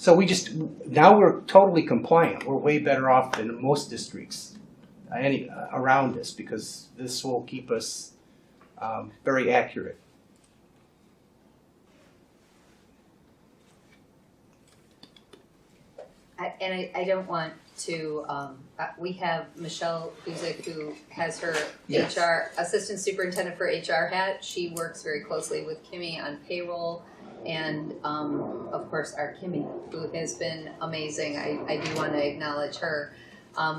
So now we're totally compliant. We're way better off than most districts around us because this will keep us very accurate. I don't want to, we have Michelle Guzik who has her Yes. HR, Assistant Superintendent for HR hat. She works very closely with Kimmy on payroll. And of course, our Kimmy, who has been amazing. I do want to acknowledge her.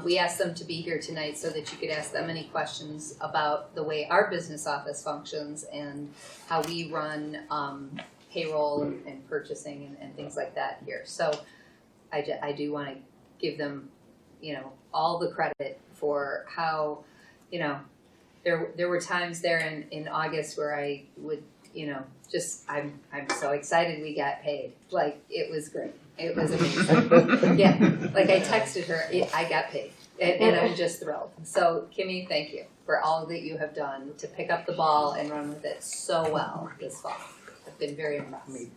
We asked them to be here tonight so that you could ask them any questions about the way our business office functions and how we run payroll and purchasing and things like that here. So I do want to give them, all the credit for how, there were times there in August where I would, I'm so excited we got paid. Like, it was great. It was amazing. Yeah, like I texted her, I got paid, and I'm just thrilled. So, Kimmy, thank you for all that you have done to pick up the ball and run with it so well this fall. I've been very impressed.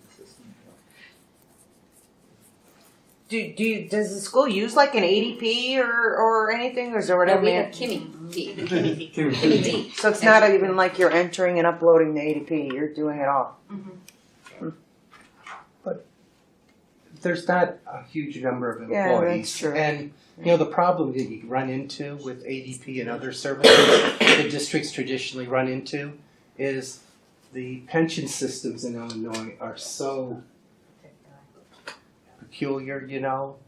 Does the school use like an ADP or anything, or is there No, whatever? we have Kimmy D. Kimmy D. So it's not even like you're entering and uploading the ADP. You're doing it all. Mm-hmm. But there's not a huge number of employees. Yeah, that's true. And the problem that you run into with ADP and other services the districts traditionally run into is the pension systems in Illinois are so peculiar,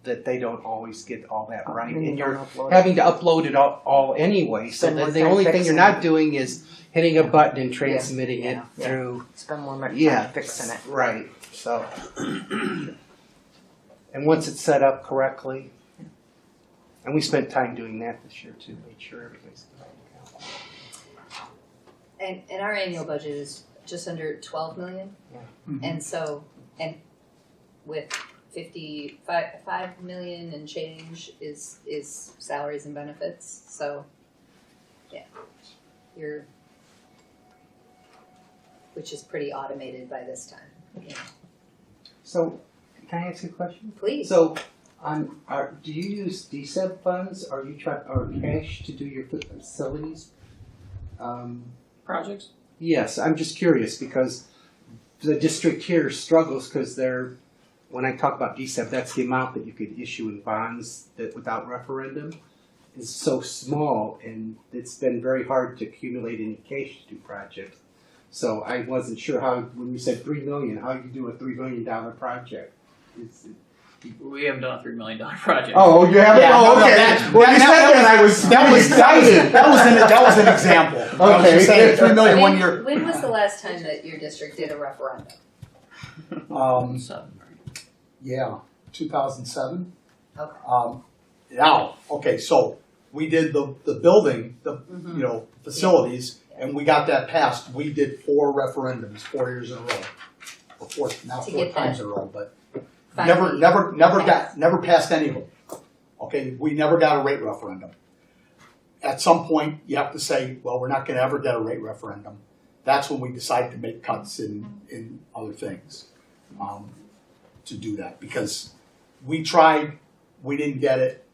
that they don't always get all that right. And you're having to upload it all anyway. So the only thing you're not doing is hitting a button and transmitting it through. Spend more time fixing it. Right. So, and once it's set up correctly, and we spent time doing that this year too, made sure everything's And our annual budget is just under 12 million. Yeah. Mm-hmm. And so, and with 5 million and change is salaries and benefits. So, which is pretty automated by this time. So, can I ask you a question? Please. So, do you use DSEB funds, or or cash to do your facilities? Projects? Yes, I'm just curious because the district here struggles because when I talk about DSEP, that's the amount that you could issue in bonds without referendum is so small, and it's been very hard to accumulate any cash to do projects. So I wasn't sure when you said $3 million, how you do a $3 million project. We haven't done a $3 million project. Oh, you haven't? Yeah, oh, okay. Well, you said that I was excited. That was an example. Okay. I was just saying $3 million 1 year. When was the last time that your district did a referendum? Yeah, 2007. Okay. So we did the building, facilities, and we got that passed. We did 4 referendums 4 years in a row. Or 4 times in a row, but never passed any of them. Okay, we never got a rate referendum. At some point, you have to say, well, we're not going to ever get a rate referendum. That's when we decide to make cuts in other things to do that. Because we tried, we didn't get it.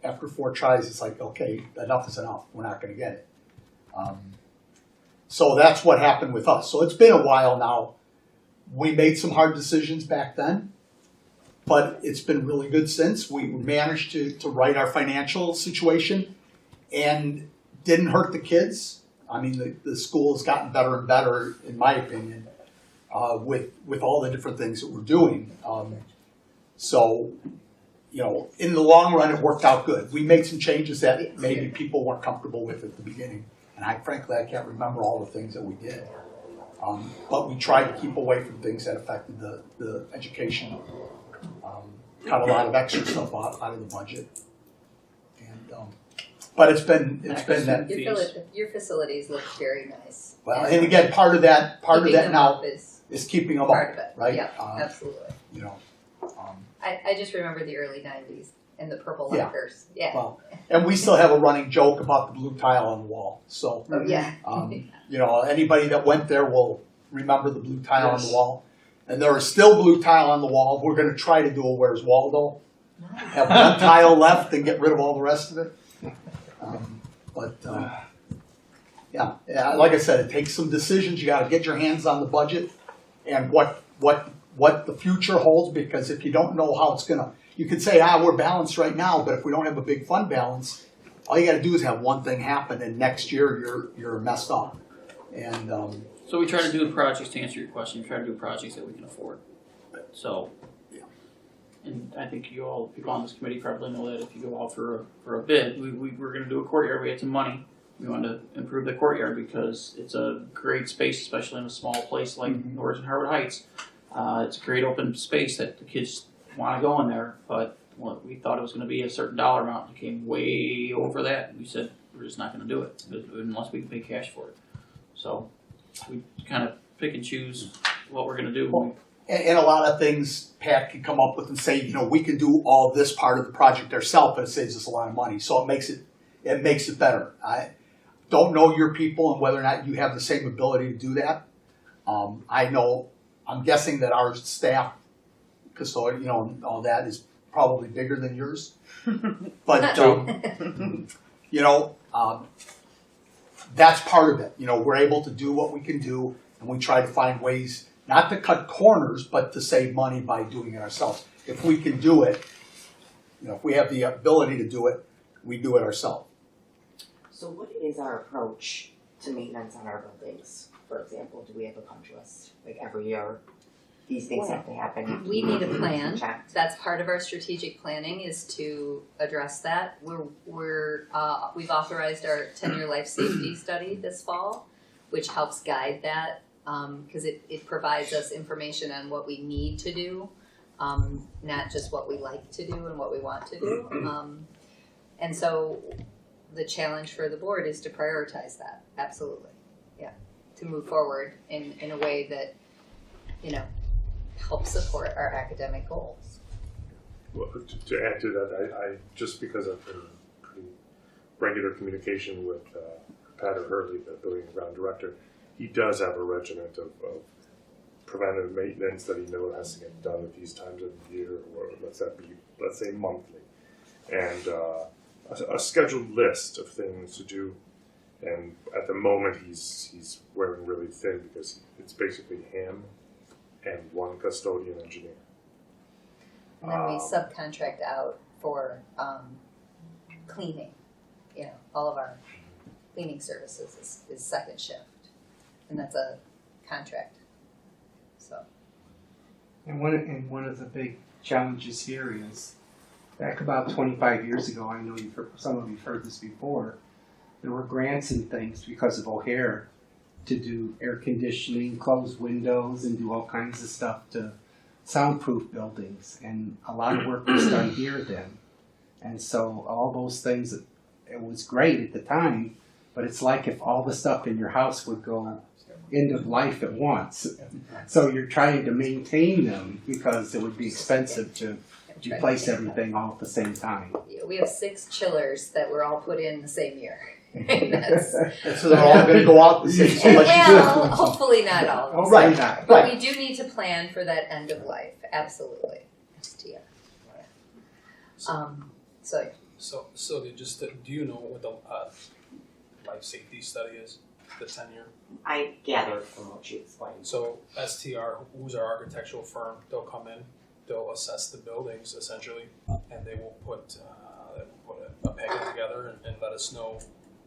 After 4 tries, it's like, okay, enough is enough. We're not going to get it. So that's what happened with us. So it's been a while now. We made some hard decisions back then, but it's been really good since. We managed to right our financial situation and didn't hurt the kids. I mean, the school has gotten better and better, in my opinion, with all the different things that we're doing. So, in the long run, it worked out good. We made some changes that maybe people weren't comfortable with at the beginning. And frankly, I can't remember all the things that we did. But we tried to keep away from things that affected the education. Cut a lot of extra stuff out of the budget. And but it's been that Your facilities look very nice. well, and again, part of that now is keeping them part up, of it. right? Yeah, absolutely. I just remember the early 90s and the purple lockers. Yeah. Well, and we still have a running joke about the blue tile on the wall. So, yeah. anybody that went there will remember the blue tile on the wall. And there is still blue tile on the wall. We're gonna try to do a Where's Waldo. Have one tile left and get rid of all the rest of it. Yeah, like I said, it takes some decisions. You gotta get your hands on the budget and what the future holds, because if you don't know how it's gonna, you could say, we're balanced right now, but if we don't have a big fund balance, all you gotta do is have one thing happen and next year you're messed up. And, So we try to do the projects, to answer your question, we try to do projects that we can afford. So, Yeah. and I think people on this committee probably know that if you go out for a bid, we were gonna do a courtyard, we had some money. We wanted to improve the courtyard because it's a great space, especially in a small place like North and Harwood Heights. It's a great open space that the kids wanna go in there, but we thought it was gonna be a certain dollar amount, it came way over that. We said, we're just not gonna do it unless we can pay cash for it. So we kind of pick and choose what we're gonna do. Well, and a lot of things Pat can come up with and say, we can do all this part of the project ourselves, but it saves us a lot of money. So it makes it better. I don't know your people and whether or not you have the same ability to do that. I'm guessing that our staff, custodian, all that is probably bigger than yours. But, that's part of it. We're able to do what we can do, and we try to find ways not to cut corners, but to save money by doing it ourselves. If we can do it, if we have the ability to do it, we do it ourselves. So what is our approach to maintenance on our buildings? For example, do we have a punch list? Like every year, these things have to happen. We need a plan. Checked. That's part of our strategic planning, is to address that. We've authorized our 10-year life safety study this fall, which helps guide that, because it provides us information on what we need to do, not just what we like to do and what we want to do. And so the challenge for the board is to prioritize that, absolutely, yeah, to move forward in a way that, help support our academic goals. Well, to add to that, I just because I've been in pretty regular communication with Pat Hurley, the building and ground director, he does have a regiment of preventative maintenance that he knows has to get done at these times of the year, or let's say monthly, and a scheduled list of things to do. And at the moment, he's wearing really thin because it's basically him and one custodian engineer. And then we subcontract out for cleaning. All of our cleaning services is second shift, and that's a contract. So. And one of the big challenges here is, back about 25 years ago, I know some of you've heard this before, there were grants and things because of O'Hare to do air conditioning, close windows, and do all kinds of stuff to soundproof buildings. And a lot of work was done here then. And so all those things, it was great at the time, but it's like if all the stuff in your house would go end of life at once. So you're trying to maintain them because it would be expensive to replace everything all at the same time. We have 6 chillers that were all put in the same year. So they're all going to go out the same. So unless you do it. Well, hopefully not all. Oh, Right. But we do need to plan for that end of life. Absolutely. STF. Yeah. So Sylvia, just do you know what the life safety study is? The 10-year. I gathered from what you explained. So STR, who's our architectural firm, they'll come in, they'll assess the buildings essentially, and they will put a packet together and let us know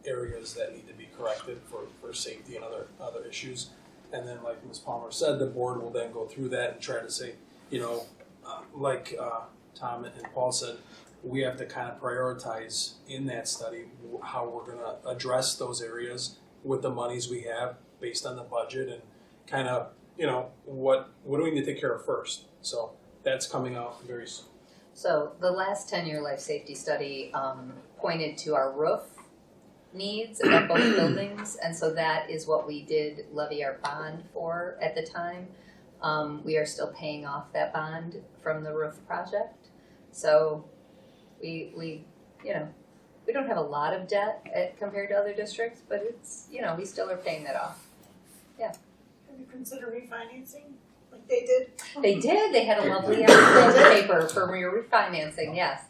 areas that need to be corrected for safety and other issues. And then, like Ms. Palmer said, the board will then go through that and try to say, like Tom and Paul said, we have to kind of prioritize in that study how we're going to address those areas with the monies we have based on the budget, and kind of, what do we need to take care of first? So that's coming out very soon. So the last 10-year life safety study pointed to our roof needs at both buildings, and so that is what we did levy our bond for at the time. We are still paying off that bond from the roof project. So we don't have a lot of debt compared to other districts, but it's, we still are paying that off. Have you considered refinancing, like They did. They did. They had a lovely application paper for your refinancing. Yes.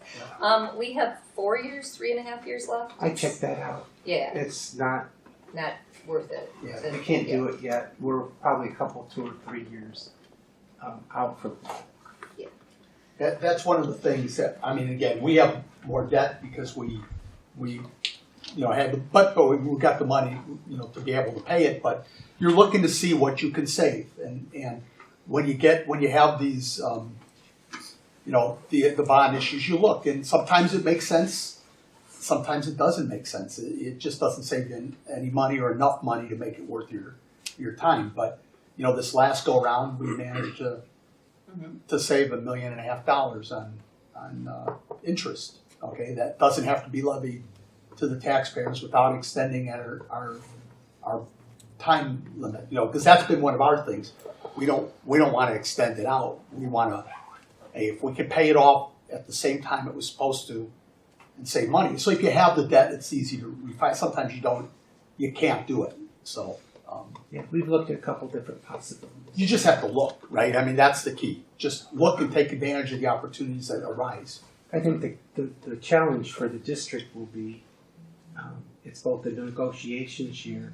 We have 4 years, 3.5 years left. I checked that out. Yeah, It's not, not worth it. yeah, we can't do it yet. We're probably a couple, 2 or 3 years out from That's one of the things that, I mean, again, we have more debt because we had the, but we got the money, to be able to pay it, but you're looking to see what you can save. And when you have these, the bond issues, you look, and sometimes it makes sense, sometimes it doesn't make sense. It just doesn't save you any money or enough money to make it worth your time. But, this last go around, we managed to save $1.5 million on interest. Okay, that doesn't have to be levied to the taxpayers without extending our time limit. Because that's been one of our things. We don't want to extend it out. We want to, hey, if we can pay it off at the same time it was supposed to, and save money. So if you have the debt, it's easy to refinance. Sometimes you can't do it. So. Yeah, we've looked at a couple different possibilities. You just have to look, right? I mean, that's the key. Just look and take advantage of the opportunities that arise. I think the challenge for the district will be, it's both the negotiations year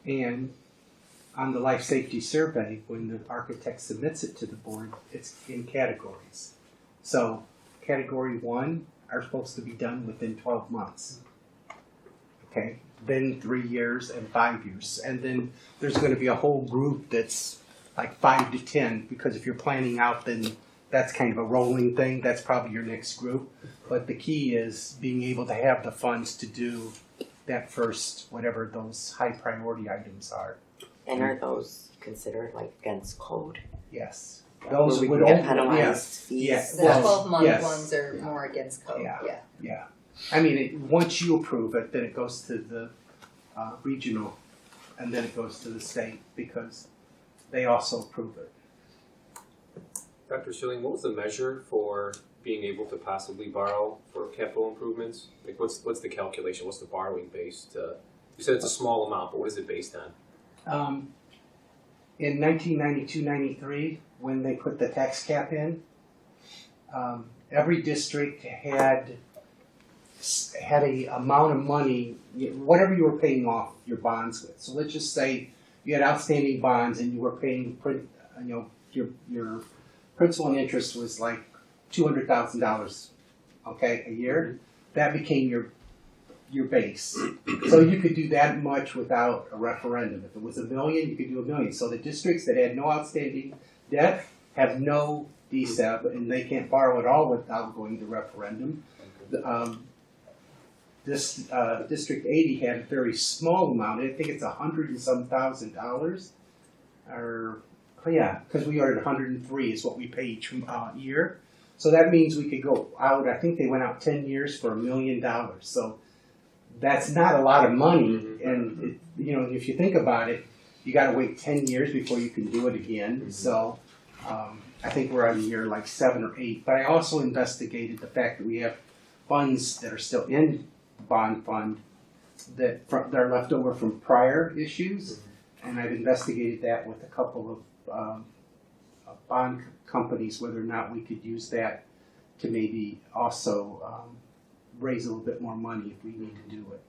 and on the life safety survey, when the architect submits it to the board, it's in categories. So category 1 are supposed to be done within 12 months. Okay, then 3 years and 5 years. And then there's going to be a whole group that's like 5 to 10, because if you're planning out, then that's kind of a rolling thing. That's probably your next group. But the key is being able to have the funds to do that first, whatever those high priority items are. And are those considered like against code? Yes. Where Those we would can get only, penalized yes, fees? yes. The Well, 12-month yes. ones are more against code. Yeah. Yeah. Yeah. I mean, once you approve it, then it goes to the regional, and then it goes to the state, because they also approve it. Dr. Schilling, what was the measure for being able to possibly borrow for capital improvements? Like, what's the calculation? What's the borrowing based? You said it's a small amount, but what is it based on? In 1992-93, when they put the tax cap in, every district had a amount of money, whatever you were paying off your bonds with. So let's just say you had outstanding bonds and you were paying, your principal and interest was like $200,000, okay, a year. That became your base. So you could do that much without a referendum. If it was $1 million, you could do $1 million. So the districts that had no outstanding debt have no DSEB, and they can't borrow at all without going to referendum. This District 80 had a very small amount. I think it's $100 and some $1,000, or yeah, because we are at 103 is what we pay each year. So that means we could go out. I think they went out 10 years for $1 million. So that's not a lot of money, and if you think about it, you got to wait 10 years before you can do it again. So I think we're on year like 7 or 8. But I also investigated the fact that we have funds that are still in bond fund that are left over from prior issues, and I've investigated that with a couple of bond companies, whether or not we could use that to maybe also raise a little bit more money if we need to do it.